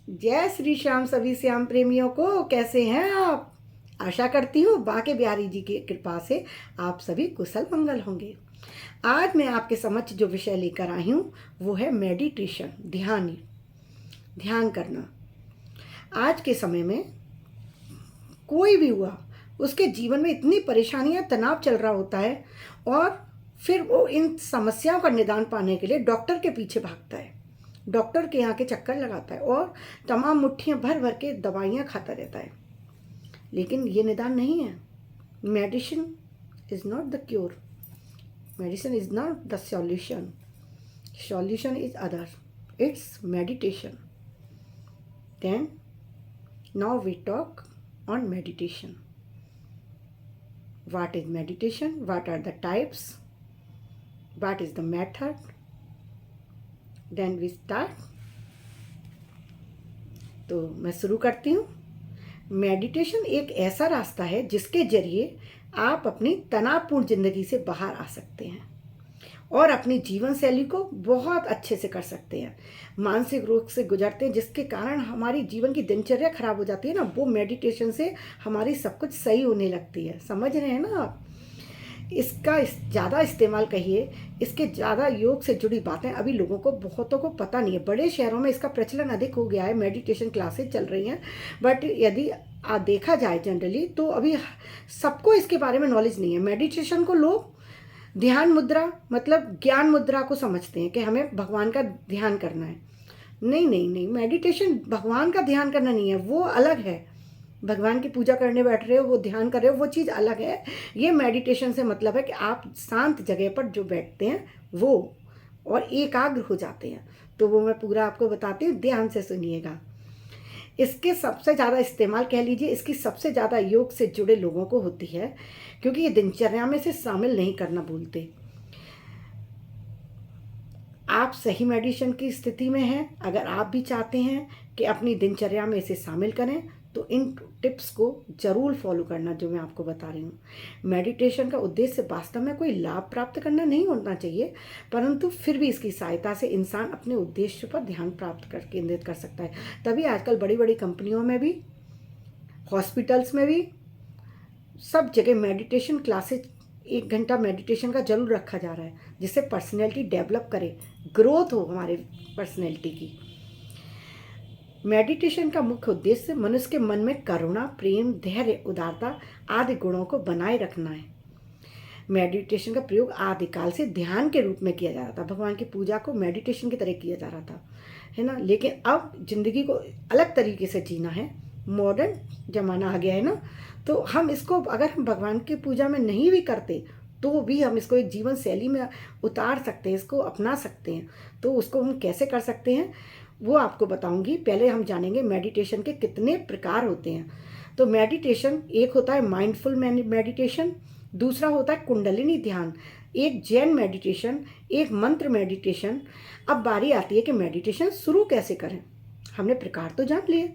जय श्री श्याम सभी श्याम प्रेमियों को। कैसे हैं आप? आशा करती हूँ बाके बिहारी जी की कृपा से आप सभी कुशल मंगल होंगे। आज मैं आपके समक्ष जो विषय लेकर आई हूँ वो है मेडिटेशन, ध्यान करना। आज के समय में कोई भी हुआ, उसके जीवन में इतनी परेशानियां, तनाव चल रहा होता है और फिर वो इन समस्याओं का निदान पाने के लिए डॉक्टर के पीछे भागता है, डॉक्टर के यहाँ के चक्कर लगाता है और तमाम मुट्ठियाँ भर भर के दवाइयाँ खाता रहता है। लेकिन ये निदान नहीं है। Medicine is not the cure, medicine is not the solution, solution is other, it's meditation. Then now we talk on meditation. What is meditation? What are the types? What is the method? Then we start. तो मैं शुरू करती हूँ। Meditation एक ऐसा रास्ता है जिसके जरिए आप अपनी तनावपूर्ण ज़िंदगी से बाहर आ सकते हैं और अपनी जीवन शैली को बहुत अच्छे से कर सकते हैं। मानसिक रोग से गुजरते हैं जिसके कारण हमारी जीवन की दिनचर्या खराब हो जाती है ना, वो मेडिटेशन से हमारी सब कुछ सही होने लगती है। समझ रहे हैं ना आप? इसका ज़्यादा इस्तेमाल कहिए, इसके ज़्यादा योग से जुड़ी बातें अभी लोगों को, बहुतों को पता नहीं है। बड़े शहरों में इसका प्रचलन अधिक हो गया है, मेडिटेशन क्लासेज चल रही हैं, बट यदि देखा जाए जनरली तो अभी सबको इसके बारे में नॉलेज नहीं है। मेडिटेशन को लोग ध्यान मुद्रा मतलब ज्ञान मुद्रा को समझते हैं कि हमें भगवान का ध्यान करना है। नहीं नहीं नहीं, मेडिटेशन भगवान का ध्यान करना नहीं है, वो अलग है। भगवान की पूजा करने बैठ रहे हो, वो ध्यान कर रहे हो, वो चीज़ अलग है। ये मेडिटेशन से मतलब है कि आप शांत जगह पर जो बैठते हैं वो और एकाग्र हो जाते हैं। तो वो मैं पूरा आपको बताती हूँ, ध्यान से सुनिएगा। इसके सबसे ज़्यादा इस्तेमाल, कह लीजिए इसकी सबसे ज़्यादा योग से जुड़े लोगों को होती है, क्योंकि ये दिनचर्या में से शामिल नहीं करना भूलते। आप सही मेडिटेशन की स्थिति में हैं, अगर आप भी चाहते हैं कि अपनी दिनचर्या में इसे शामिल करें तो इन टिप्स को ज़रूर फॉलो करना जो मैं आपको बता रही हूँ। मेडिटेशन का उद्देश्य वास्तव में कोई लाभ प्राप्त करना नहीं होना चाहिए, परंतु फिर भी इसकी सहायता से इंसान अपने उद्देश्य पर ध्यान प्राप्त कर केंद्रित कर सकता है। तभी आजकल बड़ी बड़ी कंपनियों में भी, हॉस्पिटल्स में भी, सब जगह मेडिटेशन क्लासेज 1 घंटा मेडिटेशन का जरूर रखा जा रहा है, जिससे पर्सनैलिटी डेवलप करे, ग्रोथ हो हमारे पर्सनैलिटी की। मेडिटेशन का मुख्य उद्देश्य मनुष्य के मन में करुणा, प्रेम, धैर्य, उदारता आदि गुणों को बनाए रखना है। मेडिटेशन का प्रयोग आदिकाल से ध्यान के रूप में किया जा रहा था। भगवान की पूजा को मेडिटेशन की तरह किया जा रहा था, है ना। लेकिन अब जिंदगी को अलग तरीके से जीना है, मॉडर्न जमाना आ गया है ना, तो हम इसको, अगर हम भगवान की पूजा में नहीं भी करते तो भी हम इसको एक जीवन शैली में उतार सकते हैं, इसको अपना सकते हैं। तो उसको हम कैसे कर सकते हैं वो आपको बताऊंगी। पहले हम जानेंगे मेडिटेशन के कितने प्रकार होते हैं। तो मेडिटेशन, एक होता है माइंडफुल मेडिटेशन, दूसरा होता है कुंडलिनी ध्यान, एक जैन मेडिटेशन, एक मंत्र मेडिटेशन। अब बारी आती है कि मेडिटेशन शुरू कैसे करें। हमने प्रकार तो जान लिए,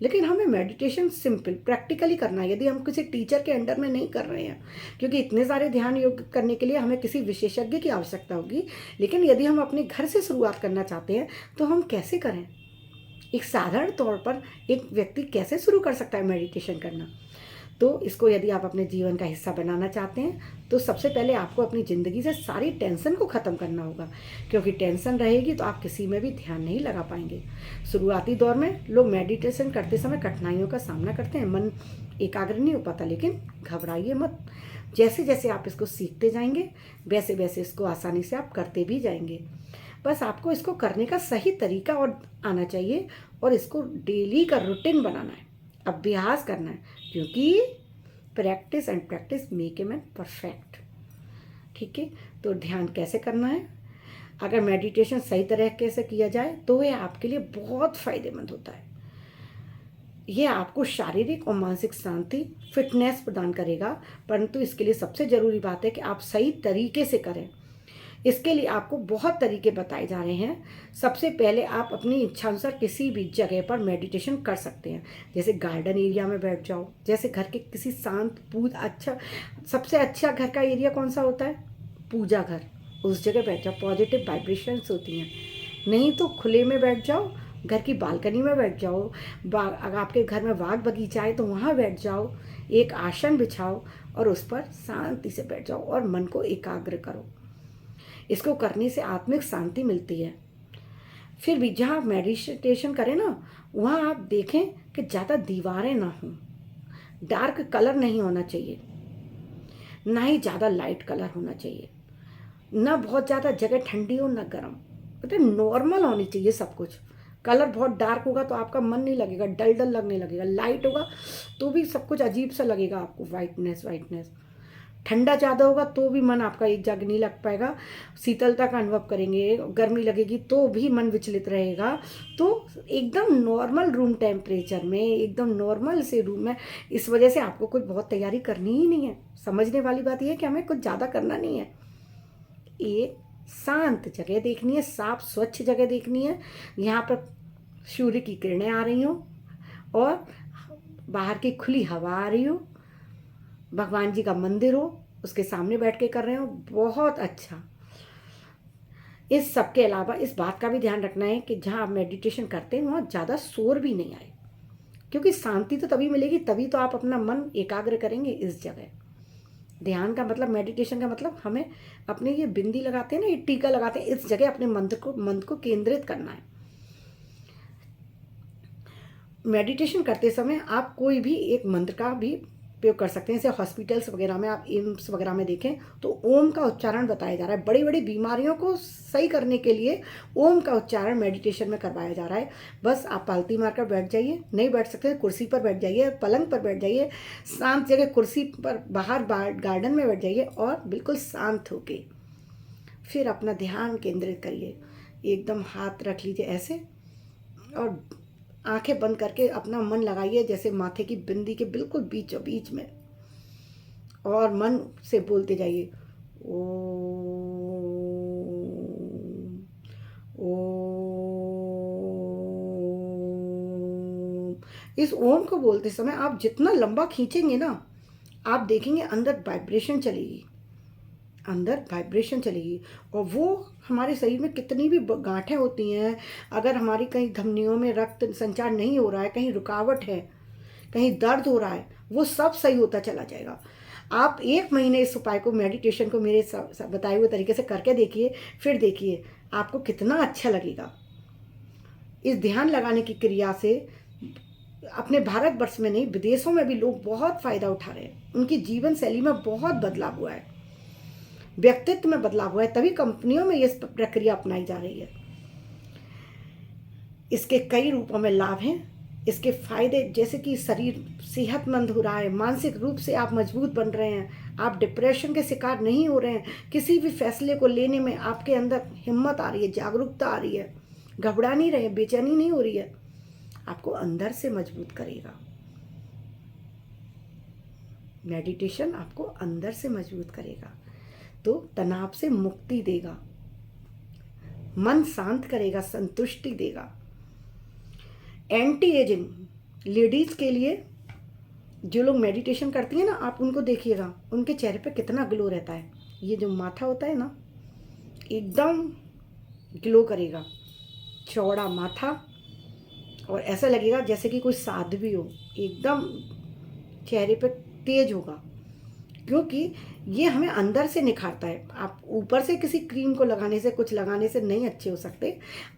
लेकिन हमें मेडिटेशन सिंपल प्रैक्टिकली करना है, यदि हम किसी टीचर के अंडर में नहीं कर रहे हैं, क्योंकि इतने सारे ध्यान योग करने के लिए हमें किसी विशेषज्ञ की आवश्यकता होगी। लेकिन यदि हम अपने घर से शुरुआत करना चाहते हैं तो हम कैसे करें? एक साधारण तौर पर एक व्यक्ति कैसे शुरू कर सकता है मेडिटेशन करना? तो इसको यदि आप अपने जीवन का हिस्सा बनाना चाहते हैं तो सबसे पहले आपको अपनी ज़िंदगी से सारी टेंशन को ख़त्म करना होगा, क्योंकि टेंशन रहेगी तो आप किसी में भी ध्यान नहीं लगा पाएंगे। शुरुआती दौर में लोग मेडिटेशन करते समय कठिनाइयों का सामना करते हैं, मन एकाग्र नहीं हो पाता, लेकिन घबराइए मत। जैसे जैसे आप इसको सीखते जाएंगे वैसे वैसे इसको आसानी से आप करते भी जाएंगे। बस आपको इसको करने का सही तरीका और आना चाहिए, और इसको डेली का रूटीन बनाना है, अभ्यास करना है, क्योंकि practice and practice make a man perfect. ठीक है, तो ध्यान कैसे करना है? अगर मेडिटेशन सही तरीके से किया जाए तो यह आपके लिए बहुत फ़ायदेमंद होता है। यह आपको शारीरिक और मानसिक शांति, फिटनेस प्रदान करेगा, परंतु इसके लिए सबसे ज़रूरी बात है कि आप सही तरीके से करें। इसके लिए आपको बहुत तरीके बताए जा रहे हैं। सबसे पहले आप अपनी इच्छानुसार किसी भी जगह पर मेडिटेशन कर सकते हैं, जैसे गार्डन एरिया में बैठ जाओ, जैसे घर के किसी शांत अच्छा, सबसे अच्छा घर का एरिया कौन सा होता है? पूजा घर, उस जगह बैठ जाओ, पॉजिटिव वाइब्रेशंस होती हैं। नहीं तो खुले में बैठ जाओ, घर की बालकनी में बैठ जाओ, अगर आपके घर में बाग बगीचा है तो वहाँ बैठ जाओ, एक आसन बिछाओ और उस पर शांति से बैठ जाओ और मन को एकाग्र करो। इसको करने से आत्मिक शांति मिलती है। फिर भी जहाँ आप मेडिटेशन करें ना, वहाँ आप देखें कि ज़्यादा दीवारें ना हों, डार्क कलर नहीं होना चाहिए, ना ही ज़्यादा लाइट कलर होना चाहिए, ना बहुत ज़्यादा जगह ठंडी हो ना गर्म, मतलब नॉर्मल होनी चाहिए सब कुछ। कलर बहुत डार्क होगा तो आपका मन नहीं लगेगा, डल डल लगने लगेगा। लाइट होगा तो भी सब कुछ अजीब सा लगेगा आपको, वाइटनेस वाइटनेस। ठंडा ज़्यादा होगा तो भी मन आपका एक जगह नहीं लग पाएगा, शीतलता का अनुभव करेंगे। गर्मी लगेगी तो भी मन विचलित रहेगा। तो एकदम नॉर्मल रूम टेम्परेचर में, एकदम नॉर्मल से रूम में, इस वजह से आपको कुछ बहुत तैयारी करनी ही नहीं है। समझने वाली बात यह है कि हमें कुछ ज़्यादा करना नहीं है। एक शांत जगह देखनी है, साफ स्वच्छ जगह देखनी है, यहाँ पर सूर्य की किरणें आ रही हों और बाहर की खुली हवा आ रही हो, भगवान जी का मंदिर हो, उसके सामने बैठ के कर रहे हो, बहुत अच्छा। इस सब के अलावा इस बात का भी ध्यान रखना है कि जहाँ आप मेडिटेशन करते हैं वहाँ ज़्यादा शोर भी नहीं आए, क्योंकि शांति तो तभी मिलेगी, तभी तो आप अपना मन एकाग्र करेंगे इस जगह। ध्यान का मतलब, मेडिटेशन का मतलब हमें अपने ये बिंदी लगाते हैं ना, ये टीका लगाते हैं, इस जगह अपने मन को केंद्रित करना है। मेडिटेशन करते समय आप कोई भी एक मंत्र का भी प्रयोग कर सकते हैं। जैसे हॉस्पिटल्स वगैरह में, आप एम्स वगैरह में देखें तो ओम का उच्चारण बताया जा रहा है। बड़ी बड़ी बीमारियों को सही करने के लिए ओम का उच्चारण मेडिटेशन में करवाया जा रहा है। बस आप पालती मारकर बैठ जाइए, नहीं बैठ सकते कुर्सी पर बैठ जाइए, पलंग पर बैठ जाइए, शांत जगह कुर्सी पर बाहर गार्डन में बैठ जाइए और बिल्कुल शांत होके फिर अपना ध्यान केंद्रित करिए। एकदम हाथ रख लीजिए ऐसे और आंखें बंद करके अपना मन लगाइए जैसे माथे की बिंदी के बिल्कुल बीचों बीच में, और मन से बोलते जाइए ओम ओम। इस ओम को बोलते समय आप जितना लंबा खींचेंगे ना, आप देखेंगे अंदर वाइब्रेशन चलेगी, अंदर वाइब्रेशन चलेगी। और वो हमारे शरीर में कितनी भी गांठें होती हैं, अगर हमारी कहीं धमनियों में रक्त संचार नहीं हो रहा है, कहीं रुकावट है, कहीं दर्द हो रहा है, वो सब सही होता चला जाएगा। आप 1 महीने इस उपाय को, मेडिटेशन को मेरे बताए हुए तरीके से करके देखिए, फिर देखिए आपको कितना अच्छा लगेगा। इस ध्यान लगाने की क्रिया से अपने भारतवर्ष में नहीं, विदेशों में भी लोग बहुत फ़ायदा उठा रहे हैं। उनकी जीवन शैली में बहुत बदलाव हुआ है, व्यक्तित्व में बदलाव हुआ है, तभी कंपनियों में ये प्रक्रिया अपनाई जा रही है। इसके कई रूपों में लाभ हैं। इसके फायदे जैसे कि शरीर सेहतमंद हो रहा है, मानसिक रूप से आप मजबूत बन रहे हैं, आप डिप्रेशन के शिकार नहीं हो रहे हैं, किसी भी फैसले को लेने में आपके अंदर हिम्मत आ रही है, जागरूकता आ रही है, घबरा नहीं रहे, बेचैनी नहीं हो रही है, आपको अंदर से मजबूत करेगा। मेडिटेशन आपको अंदर से मजबूत करेगा, तो तनाव से मुक्ति देगा, मन शांत करेगा, संतुष्टि देगा। एंटी एजिंग लेडीज़ के लिए जो लोग मेडिटेशन करती हैं ना, आप उनको देखिएगा, उनके चेहरे पे कितना ग्लो रहता है। ये जो माथा होता है ना, एकदम ग्लो करेगा, चौड़ा माथा, और ऐसा लगेगा जैसे कि कोई साध्वी हो, एकदम चेहरे पे तेज होगा, क्योंकि ये हमें अंदर से निखारता है। आप ऊपर से किसी क्रीम को लगाने से, कुछ लगाने से नहीं अच्छे हो सकते,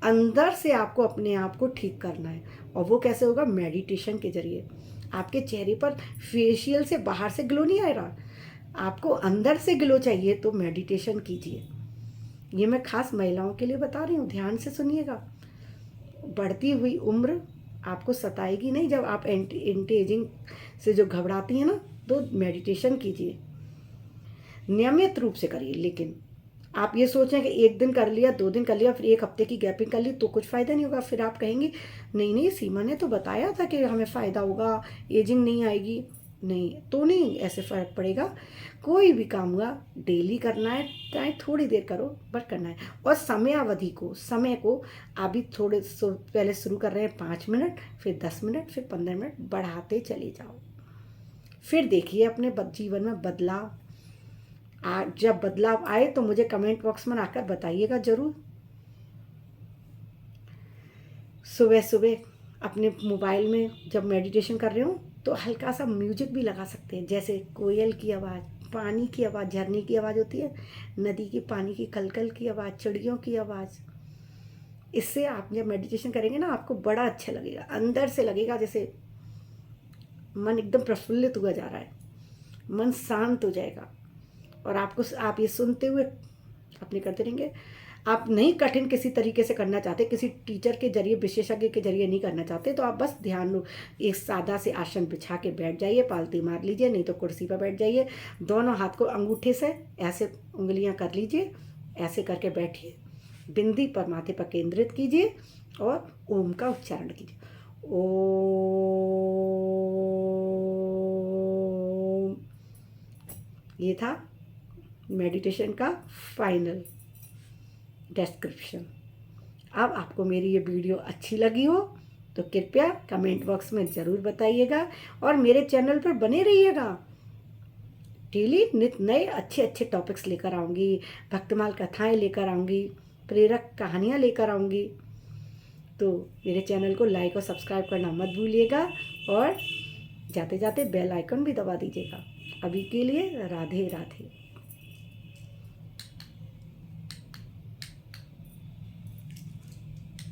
अंदर से आपको अपने आप को ठीक करना है। और वो कैसे होगा? मेडिटेशन के जरिए। आपके चेहरे पर फेशियल से बाहर से ग्लो नहीं आ रहा, आपको अंदर से ग्लो चाहिए, तो मेडिटेशन कीजिए। ये मैं खास महिलाओं के लिए बता रही हूँ, ध्यान से सुनिएगा। बढ़ती हुई उम्र आपको सताएगी नहीं। जब आप एंटी एजिंग से जो घबराती हैं ना, तो मेडिटेशन कीजिए, नियमित रूप से करिए। लेकिन आप ये सोचें कि 1 दिन कर लिया, 2 दिन कर लिया, फिर 1 हफ्ते की गैपिंग कर ली तो कुछ फ़ायदा नहीं होगा। फिर आप कहेंगे नहीं नहीं, सीमा ने तो बताया था कि हमें फ़ायदा होगा, एजिंग नहीं आएगी। नहीं, तो नहीं ऐसे फ़र्क पड़ेगा। कोई भी काम हुआ डेली करना है, चाहे थोड़ी देर करो, बट करना है। और समय को अभी थोड़े पहले शुरू कर रहे हैं 5 मिनट, फिर 10 मिनट, फिर 15 मिनट, बढ़ाते चले जाओ। फिर देखिए अपने जीवन में बदलाव। जब बदलाव आए तो मुझे कमेंट बॉक्स में आकर बताइएगा ज़रूर। सुबह सुबह अपने मोबाइल में जब मेडिटेशन कर रहे हो तो हल्का सा म्यूजिक भी लगा सकते हैं, जैसे कोयल की आवाज़, पानी की आवाज़, झरने की आवाज़ होती है, नदी की पानी की कलकल की आवाज़, चिड़ियों की आवाज़। इससे आप जब मेडिटेशन करेंगे ना आपको बड़ा अच्छा लगेगा, अंदर से लगेगा जैसे मन एकदम प्रफुल्लित हुआ जा रहा है, मन शांत हो जाएगा। और आप ये सुनते हुए अपने करते रहेंगे। आप नहीं कठिन किसी तरीके से करना चाहते, किसी टीचर के जरिए, विशेषज्ञ के जरिए नहीं करना चाहते, तो आप बस ध्यान एक सादा से आसन बिछा के बैठ जाइए, पालती मार लीजिए, नहीं तो कुर्सी पर बैठ जाइए, दोनों हाथ को अंगूठे से ऐसे उंगलियां कर लीजिए, ऐसे करके बैठिए, बिंदी पर माथे पर केंद्रित कीजिए और ओम का उच्चारण कीजिए। ओम। ये था मेडिटेशन का फाइनल डिस्क्रिप्शन। अब आपको मेरी ये वीडियो अच्छी लगी हो तो कृपया कमेंट बॉक्स में ज़रूर बताइएगा और मेरे चैनल पर बने रहिएगा। डेली नित नए अच्छे अच्छे टॉपिक्स लेकर आऊँगी, भक्तमाल कथाएं लेकर आऊँगी, प्रेरक कहानियाँ लेकर आऊँगी। तो मेरे चैनल को लाइक और सब्सक्राइब करना मत भूलिएगा और जाते जाते बेल आइकन भी दबा दीजिएगा। अभी के लिए राधे राधे।